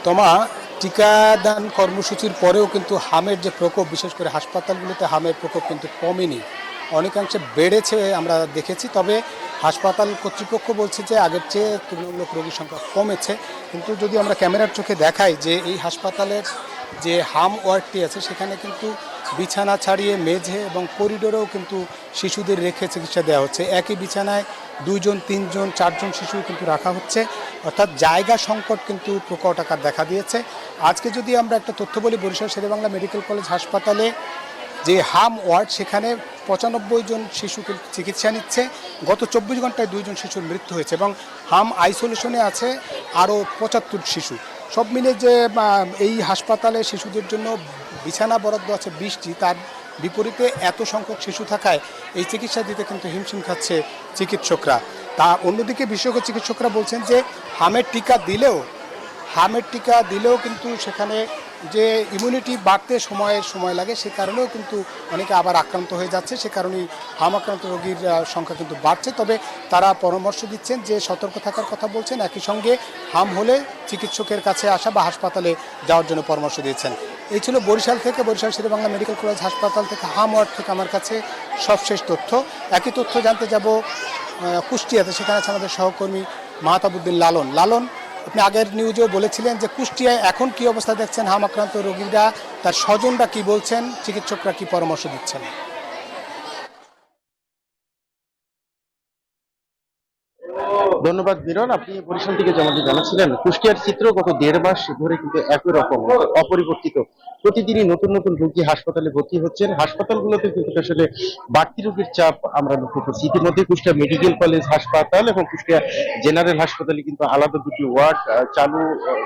তোমা টিকাদান কর্মসূচির পরেও কিন্তু হামের যে প্রকোপ, বিশেষ করে হাসপাতালগুলোতে হামের প্রকোপ কিন্তু কমেনি, অনেকাংশে বেড়েছে আমরা দেখেছি। তবে হাসপাতাল কর্তৃপক্ষ বলছে যে আগের চেয়ে তুলনামূলক রোগীর সংখ্যা কমেছে। কিন্তু যদি আমরা ক্যামেরার চোখে দেখাই যে এই হাসপাতালের যে হাম ওয়ার্ডটি আছে সেখানে কিন্তু বিছানা ছাড়িয়ে মেঝে এবং করিডোরেও কিন্তু শিশুদের রেখে চিকিৎসা দেওয়া হচ্ছে। একই বিছানায় 2 জন 3 জন 4 জন শিশু কিন্তু রাখা হচ্ছে, অর্থাৎ জায়গা সংকট কিন্তু প্রকট আকার দেখা দিয়েছে। আজকে যদি আমরা একটা তথ্য বলি, বরিশাল শেরেবাংলা মেডিকেল কলেজ হাসপাতালে যে হাম ওয়ার্ড সেখানে 95 জন শিশু চিকিৎসা নিচ্ছে। গত 24 ঘন্টায় 2 জন শিশুর মৃত্যু হয়েছে এবং হাম আইসোলেশনে আছে আরও 75 শিশু। সব মিলে যে এই হাসপাতালে শিশুদের জন্য বিছানা বরাদ্দ আছে 20টি, তার বিপরীতে এত সংখ্যক শিশু থাকায় এই চিকিৎসা দিতে কিন্তু হিমশিম খাচ্ছে চিকিৎসকরা। তা অন্যদিকে বিশেষজ্ঞ চিকিৎসকরা বলছেন যে হামের টিকা দিলেও কিন্তু সেখানে যে ইমিউনিটি বাড়তে সময় লাগে, সে কারণেও কিন্তু অনেকে আবার আক্রান্ত হয়ে যাচ্ছে। সে কারণেই হাম আক্রান্ত রোগীর সংখ্যা কিন্তু বাড়ছে। তবে তারা পরামর্শ দিচ্ছেন যে সতর্ক থাকার কথা বলছেন, একই সঙ্গে হাম হলে চিকিৎসকের কাছে আসা বা হাসপাতালে যাওয়ার জন্য পরামর্শ দিয়েছেন। এই ছিল বরিশাল শেরেবাংলা মেডিকেল কলেজ হাসপাতাল থেকে হাম ওয়ার্ড থেকে আমার কাছে সবশেষ তথ্য। একই তথ্য জানতে যাব কুষ্টিয়াতে, সেখানে আছে আমাদের সহকর্মী মাহতাবুদ্দিন লালন। আপনি আগের নিউজেও বলেছিলেন যে কুষ্টিয়ায় এখন কি অবস্থা দেখছেন হাম আক্রান্ত রোগীরা, তার স্বজনরা কি বলছেন, চিকিৎসকরা কি পরামর্শ দিচ্ছেন? ধন্যবাদ বিরল। আপনি বরিশাল থেকে যেমনটি জানাচ্ছিলেন, কুষ্টিয়ার চিত্র গত 1.5 মাস ধরে কিন্তু একই রকম অপরিবর্তিত। প্রতিদিনই নতুন নতুন রোগী হাসপাতালে ভর্তি হচ্ছেন। হাসপাতালগুলোতে কিন্তু আসলে বাড়তি রোগীর চাপ আমরা লক্ষ্য করছি। ইতিমধ্যে কুষ্টিয়া মেডিকেল কলেজ হাসপাতাল এবং কুষ্টিয়া জেনারেল হাসপাতালে কিন্তু আলাদা দুটি ওয়ার্ড চালু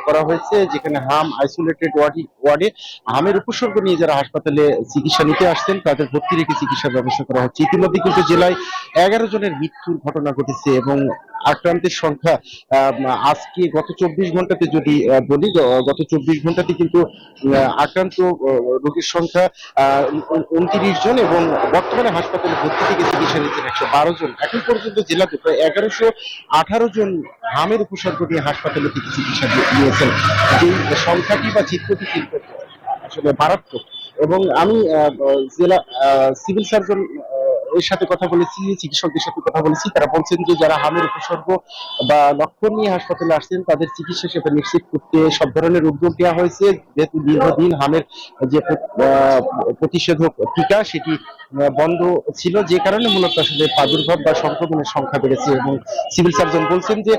করা হয়েছে, যেখানে হাম আইসোলেটেড ওয়ার্ডে হামের উপসর্গ নিয়ে যারা হাসপাতালে চিকিৎসা নিতে আসছেন তাদের ভর্তি রেখে চিকিৎসার ব্যবস্থা করা হচ্ছে। ইতিমধ্যে কিন্তু জেলায় 11 জনের মৃত্যুর ঘটনা ঘটেছে এবং আক্রান্তের সংখ্যা আজকে গত 24 ঘন্টাতে যদি বলি, গত 24 ঘন্টাতে কিন্তু আক্রান্ত রোগীর সংখ্যা 29 জন এবং বর্তমানে হাসপাতালে ভর্তি থেকে চিকিৎসা নিচ্ছেন 112 জন। এখন পর্যন্ত জেলাতে প্রায় 1118 জন হামের উপসর্গ নিয়ে হাসপাতালে থেকে চিকিৎসা নিয়েছেন। এই সংখ্যাটি বা চিত্রটি কিন্তু আসলে মারাত্মক। এবং আমি জেলা সিভিল সার্জন এর সাথে কথা বলেছি, চিকিৎসকদের সাথে কথা বলেছি, তারা বলছেন যে যারা হামের উপসর্গ বা লক্ষণ নিয়ে হাসপাতালে আসছেন তাদের চিকিৎসা সেবা নিশ্চিত করতে সব ধরনের উদ্যোগ নেওয়া হয়েছে। যেহেতু দীর্ঘদিন হামের যে প্রতিষেধক টিকা সেটি বন্ধ ছিল, যে কারণে মূলত আসলে প্রাদুর্ভাব বা সংক্রমণের সংখ্যা বেড়েছে। এবং সিভিল সার্জন বলছেন যে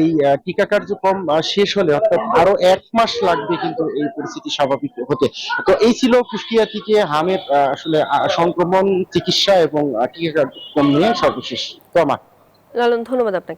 এই টিকা কার্যক্রম শেষ হলে অর্থাৎ আরো 1 মাস লাগবে কিন্তু এই পরিস্থিতি স্বাভাবিক হতে। তো এই ছিল কুষ্টিয়া থেকে হামের আসলে সংক্রমণ চিকিৎসা এবং টিকা কার্যক্রম নিয়ে সর্বশেষ। তো আমার লালন, ধন্যবাদ আপনাকে।